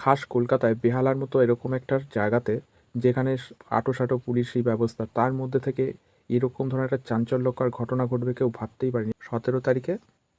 খাস কলকাতায় বেহালার মতো এরকম একটা জায়গাতে যেখানে আঁটো-সাঁটো পুলিশি ব্যবস্থা, তার মধ্যে থেকে এরকম ধরনের একটা চাঞ্চল্যকর ঘটনা ঘটবে কেউ ভাবতেই পারেনি। 17 তারিখে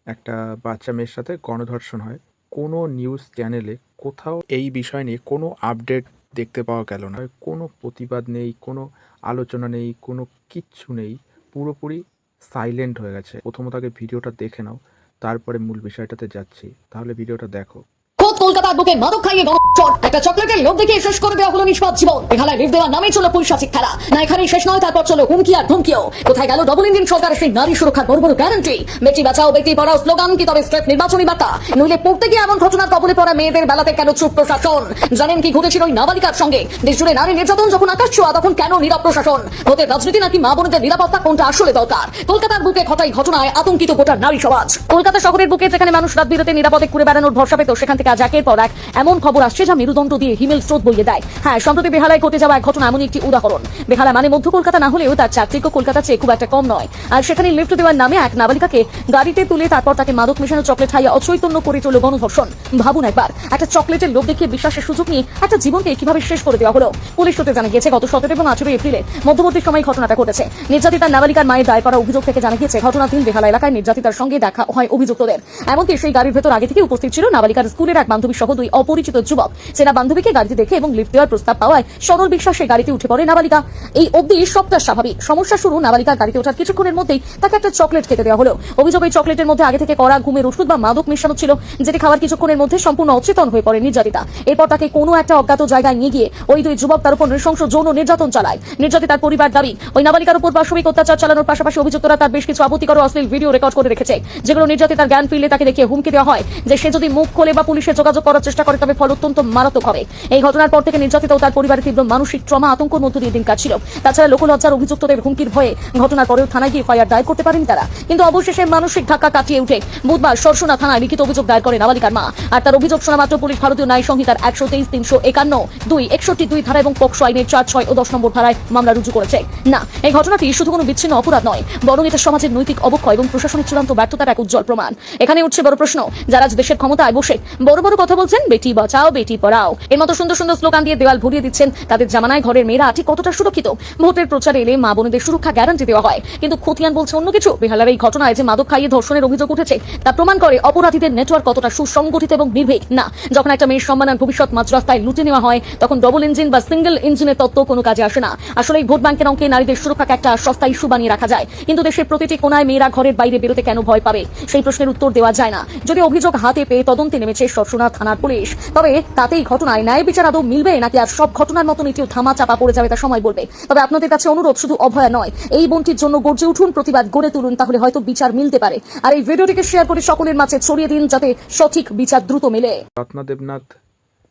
একটা বাচ্চা মেয়ের সাথে গণধর্ষণ হয়। কোনো নিউজ চ্যানেলে কোথাও এই বিষয় নিয়ে কোনো আপডেট দেখতে পাওয়া গেল না। কোনো প্রতিবাদ নেই, কোনো আলোচনা নেই, কোনো কিচ্ছু নেই। পুরোপুরি সাইলেন্ট হয়ে গেছে। প্রথমত আগে ভিডিওটা দেখে নাও, তারপরে মূল বিষয়টাতে যাচ্ছি। তাহলে ভিডিওটা দেখো। খোদ কলকাতার বুকে মাদক খাইয়ে গণধর্ষণ, একটা চকলেটের লোভ দেখিয়ে শেষ করে দেওয়া হলো নিষ্পাপ জীবন। বেহালায় লিফট দেওয়ার নামেই চলো পৈশাচিক খেলা। না এখানেই শেষ নয়, তারপর চলো হুমকি আর ধমকিও। কোথায় গেল ডবল ইঞ্জিন সরকারের সেই নারী সুরক্ষার বড় বড় গ্যারান্টি? বেটি বাঁচাও বেটি পড়াও স্লোগান কি তবে স্ট্রেট নির্বাচনী বার্তা? নইলে পড়তে গিয়ে এমন ঘটনার কবলে পড়া মেয়েদের বেলাতে কেন চুপ প্রশাসন? জানেন কি ঘটেছিল ওই নাবালিকার সঙ্গে? দেশজুড়ে নারী নির্যাতন যখন আকাশ ছোঁয়া, তখন কেন নীরব প্রশাসন? হতে রাজনীতি নাকি মা বোনদের নিরাপত্তা, কোনটা আসলে দরকার? কলকাতার বুকে ঘটাই ঘটনায় আতঙ্কিত গোটা নারী সমাজ। কলকাতা শহরের বুকে যেখানে মানুষ রাত বিরতে নিরাপদে ঘুরে বেড়ানোর ভরসা পেত, সেখান থেকে আজ একের পর এক এমন খবর আসছে যা মেরুদণ্ড দিয়ে হিমেল স্রোত বইয়ে দেয়। হ্যাঁ, সম্প্রতি বেহালায় ঘটে যাওয়া এক ঘটনা এমনই একটি উদাহরণ। বেহালা মানে মধ্য কলকাতা না হলেও তার চাকচিক্য কলকাতা চেয়ে খুব একটা কম নয়। আর সেখানে লিফট দেওয়ার নামে এক নাবালিকাকে গাড়িতে তুলে তারপর তাকে মাদক মেশানো চকলেট খাইয়ে অচৈতন্য করে চলল গণধর্ষণ। ভাবুন একবার, একটা চকলেটের লোভ দেখিয়ে বিশ্বাসের সুযোগ নিয়ে একটা জীবনকে কিভাবে শেষ করে দেওয়া হলো। পুলিশ সূত্রে জানা গিয়েছে গত 17 এবং 18 এপ্রিলে মধ্যবর্তী সময় ঘটনাটা ঘটেছে। নির্যাতিতা নাবালিকার মায়ের দায় করা অভিযোগ থেকে জানা গিয়েছে ঘটনার দিন বেহালা এলাকায় নির্যাতিতার সঙ্গে দেখা হয় অভিযুক্তদের। এমনকি সেই গাড়ির ভেতর আগে থেকে উপস্থিত ছিল নাবালিকার স্কুলের এক বান্ধবী সহ দুই অপরিচিত যুবক। চেনা বান্ধবীকে গাড়িতে দেখে এবং লিফট দেওয়ার প্রস্তাব পাওয়ায় সরল বিশ্বাসে গাড়িতে উঠে পড়ে নাবালিকা। এই অবধি সবটা স্বাভাবিক। সমস্যা শুরু নাবালিকা গাড়িতে ওঠার কিছুক্ষণের মধ্যেই তাকে একটা চকলেট খেতে দেওয়া হলো। অভিযোগ এই চকলেটের মধ্যে আগে থেকে করা ঘুমের ওষুধ বা মাদক মেশানো ছিল, যেটি খাওয়ার কিছুক্ষণের মধ্যে সম্পূর্ণ অচেতন হয়ে পড়ে নির্যাতিতা। এরপর তাকে কোনো একটা অজ্ঞাত জায়গায় নিয়ে গিয়ে ওই দুই যুবক তার উপর নৃশংস যৌন নির্যাতন চালায়। নির্যাতিতার পরিবার দাবি ওই নাবালিকার উপর পাশবিক অত্যাচার চালানোর পাশাপাশি অভিযুক্তরা তার বেশ কিছু আপত্তিকর অশ্লীল ভিডিও রেকর্ড করে রেখেছে, যেগুলো নির্যাতিতার জ্ঞান ফিরলে তাকে দেখিয়ে হুমকি দেওয়া হয় যে সে যদি মুখ খোলে বা পুলিশে যোগাযোগ করার চেষ্টা করে তবে ফল অত্যন্ত মারাত্মক হবে। এই ঘটনার পর থেকে নির্যাতিত ও তার পরিবারের তীব্র মানসিক ট্রমা আতঙ্কের মধ্য দিয়ে দিন কাটছিল। তাছাড়া লোকলজ্জার অভিযুক্তদের হুমকির ভয়ে ঘটনার পরেও থানায় গিয়ে এফআইআর দায়ের করতে পারেনি তারা। কিন্তু অবশেষে মানসিক ধাক্কা কাটিয়ে উঠে বুধবার সরসুনা থানায় লিখিত অভিযোগ দায়ের করে নাবালিকার মা। আর তার অভিযোগ শোনা মাত্র পুলিশ ভারতীয় ন্যায় সংহিতার 123, 351, 2, 61, 2 ধারা এবং পক্সো আইনের 4, 6 ও 10 নম্বর ধারায় মামলা রুজু করেছে। না, এই ঘটনাটি শুধু কোনো বিচ্ছিন্ন অপরাধ নয়, বরং এটা সমাজের নৈতিক অবক্ষয় এবং প্রশাসনিক চূড়ান্ত ব্যর্থতার এক উজ্জ্বল প্রমাণ। এখানে উঠছে বড় প্রশ্ন, যারা দেশের ক্ষমতায় বসে বড় বড় কথা বলছেন, বেটি বাঁচাও বেটি পড়াও এর মতো সুন্দর সুন্দর স্লোগান দিয়ে দেওয়াল ভরিয়ে দিচ্ছেন, তাদের জামানায় ঘরের মেয়েরা ঠিক কতটা সুরক্ষিত? ভোটের প্রচারে এলে মা বোনদের সুরক্ষা গ্যারান্টি দেওয়া হয়, কিন্তু খতিয়ান বলছে অন্য কিছু। বেহালার এই ঘটনায় যে মাদক খাইয়ে ধর্ষণের অভিযোগ উঠেছে তা প্রমাণ করে অপরাধীদের নেটওয়ার্ক কতটা সুসংগঠিত এবং নির্ভীক। না, যখন একটা মেয়ের সম্মান আর ভবিষ্যৎ মাঝ রাস্তায় লুটে নেওয়া হয়, তখন ডবল ইঞ্জিন বা সিঙ্গেল ইঞ্জিনের তত্ত্ব কোনো কাজে আসে না। আসলে এই ভোট ব্যাংকের অঙ্কে নারীদের সুরক্ষাকে একটা সস্তা ইস্যু বানিয়ে রাখা যায়, কিন্তু দেশের প্রতিটি কোনায় মেয়েরা ঘরের বাইরে বেরোতে কেন ভয় পাবে, সেই প্রশ্নের উত্তর দেওয়া যায় না। যদি অভিযোগ হাতে পেয়ে তদন্তে নেমেছে সরসুনা থানার পুলিশ, তবে তাতেই ঘটনায় ন্যায় বিচার আদৌ মিলবে নাকি আর সব ঘটনার মতন এটিও ধামা চাপা পড়ে যাবে তা সময় বলবে। তবে আপনাদের কাছে অনুরোধ, শুধু অভয়া নয়, এই বোনটির জন্য গর্জে উঠুন, প্রতিবাদ গড়ে তুলুন, তাহলে হয়তো বিচার মিলতে পারে। আর এই ভিডিওটিকে শেয়ার করে সকলের মাঝে ছড়িয়ে দিন, যাতে সঠিক বিচার দ্রুত মেলে। রত্না দেবনাথ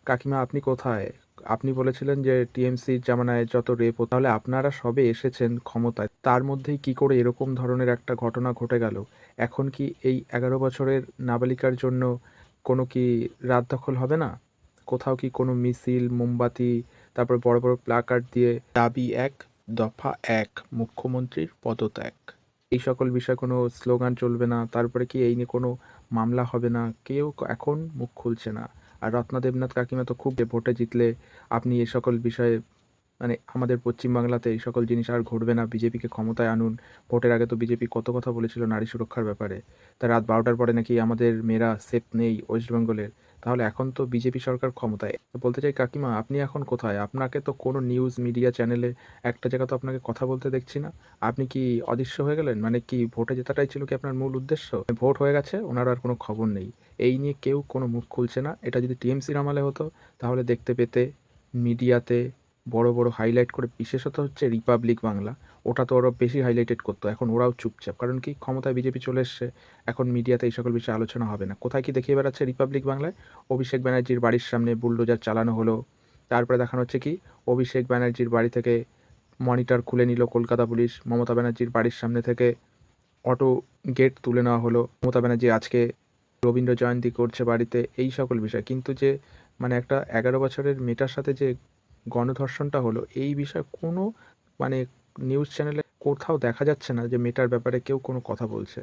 কাকিমা, আপনি কোথায়? আপনি বলেছিলেন যে টিএমসির জামানায় যত রেপ হতো, তাহলে আপনারা সবে এসেছেন ক্ষমতায়, তার মধ্যেই কি করে এরকম ধরনের একটা ঘটনা ঘটে গেল? এখন কি এই 11 বছরের নাবালিকার জন্য কোনো কি রাত দখল হবে না? কোথাও কি কোনো মিছিল, মোমবাতি, তারপর বড় বড় প্ল্যাকার্ড দিয়ে দাবি এক, দফা এক, মুখ্যমন্ত্রীর পদত্যাগ, এই সকল বিষয়ে কোনো স্লোগান চলবে না? তারপরে কি এই নিয়ে কোনো মামলা হবে না? কেউ এখন মুখ খুলছে না। আর রত্না দেবনাথ কাকিমা তো খুব ভোটে জিতলে আপনি এ সকল বিষয়ে, মানে আমাদের পশ্চিমবাংলাতে এই সকল জিনিস আর ঘটবে না, বিজেপিকে ক্ষমতায় আনুন। ভোটের আগে তো বিজেপি কত কথা বলেছিল নারী সুরক্ষার ব্যাপারে, তা রাত 12টার পরে নাকি আমাদের মেয়েরা সেফ নেই ওয়েস্ট বেঙ্গলের। তাহলে এখন তো বিজেপি সরকার ক্ষমতায়। তো বলতে চাই কাকিমা, আপনি এখন কোথায়? আপনাকে তো কোনো নিউজ মিডিয়া চ্যানেলে একটা জায়গা তো আপনাকে কথা বলতে দেখছি না। আপনি কি অদৃশ্য হয়ে গেলেন? মানে কি ভোটে জেতাটাই ছিল কি আপনার মূল উদ্দেশ্য? ভোট হয়ে গেছে, ওনার আর কোনো খবর নেই। এই নিয়ে কেউ কোনো মুখ খুলছে না। এটা যদি টিএমসির আমলে হতো তাহলে দেখতে পেতে মিডিয়াতে বড় বড় হাইলাইট করে, বিশেষত হচ্ছে রিপাবলিক বাংলা, ওটা তো ওরা বেশি হাইলাইটেড করতো। এখন ওরাও চুপচাপ, কারণ কি ক্ষমতায় বিজেপি চলে এসছে। এখন মিডিয়াতে এই সকল বিষয়ে আলোচনা হবে না। কোথায় কি দেখিয়ে বেড়াচ্ছে রিপাবলিক বাংলায়? অভিষেক ব্যানার্জির বাড়ির সামনে বুলডোজার চালানো হলো, তারপরে দেখানো হচ্ছে কি অভিষেক ব্যানার্জির বাড়ি থেকে মনিটর খুলে নিল কলকাতা পুলিশ, মমতা ব্যানার্জির বাড়ির সামনে থেকে অটো গেট তুলে নেওয়া হলো, মমতা ব্যানার্জি আজকে রবীন্দ্র জয়ন্তী করছে বাড়িতে, এই সকল বিষয়। কিন্তু যে মানে একটা 11 বছরের মেয়েটার সাথে যে গণধর্ষণটা হলো, এই বিষয়ে কোনো মানে নিউজ চ্যানেলে কোথাও দেখা যাচ্ছে না যে মেয়েটার ব্যাপারে কেউ কোনো কথা বলছে।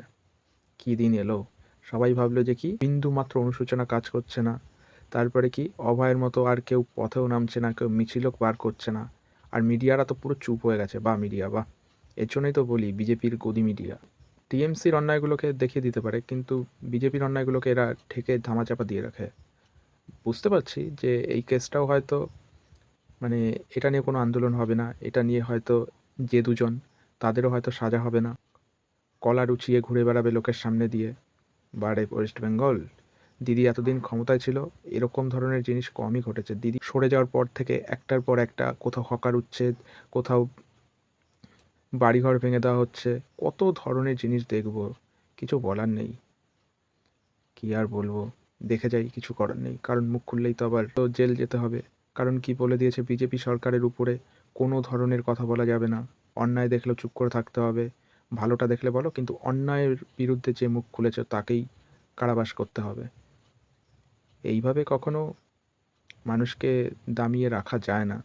কী দিন এলো! সবাই ভাবলো যে কি বিন্দু মাত্র অনুশোচনা কাজ করছে না, তারপরে কি অভয়ের মতো আর কেউ পথেও নামছে না, কেউ মিছিলও বার করছে না। আর মিডিয়ারা তো পুরো চুপ হয়ে গেছে। বা মিডিয়া বাহ, এর জন্যই তো বলি বিজেপির গদি মিডিয়া। টিএমসির অন্যায়গুলোকে দেখিয়ে দিতে পারে, কিন্তু বিজেপির অন্যায়গুলোকে এরা ঠেকে ধামাচাপা দিয়ে রাখে। বুঝতে পারছি যে এই কেসটাও হয়তো মানে এটা নিয়ে কোনো আন্দোলন হবে না, এটা নিয়ে হয়তো যে দুজন তাদেরও হয়তো সাজা হবে না, কলা রুচিয়ে ঘুরে বেড়াবে লোকের সামনে দিয়ে। বারে ওয়েস্ট বেঙ্গল, দিদি এতদিন ক্ষমতায় ছিল, এরকম ধরনের জিনিস কমই ঘটেছে। দিদি সরে যাওয়ার পর থেকে একটার পর একটা, কোথাও হকার উচ্ছেদ, কোথাও বাড়িঘর ভেঙে দেওয়া হচ্ছে, কত ধরনের জিনিস দেখব, কিছু বলার নেই। কি আর বলবো, দেখে যাই, কিছু করার নেই, কারণ মুখ খুললেই তো আবার তো জেল যেতে হবে। কারণ কি বলে দিয়েছে বিজেপি সরকারের উপরে কোনো ধরনের কথা বলা যাবে না, অন্যায় দেখলেও চুপ করে থাকতে হবে, ভালোটা দেখলে বলো, কিন্তু অন্যায়ের বিরুদ্ধে যে মুখ খুলেছে তাকেই কারাবাস করতে হবে। এইভাবে কখনো মানুষকে দামিয়ে রাখা যায় না।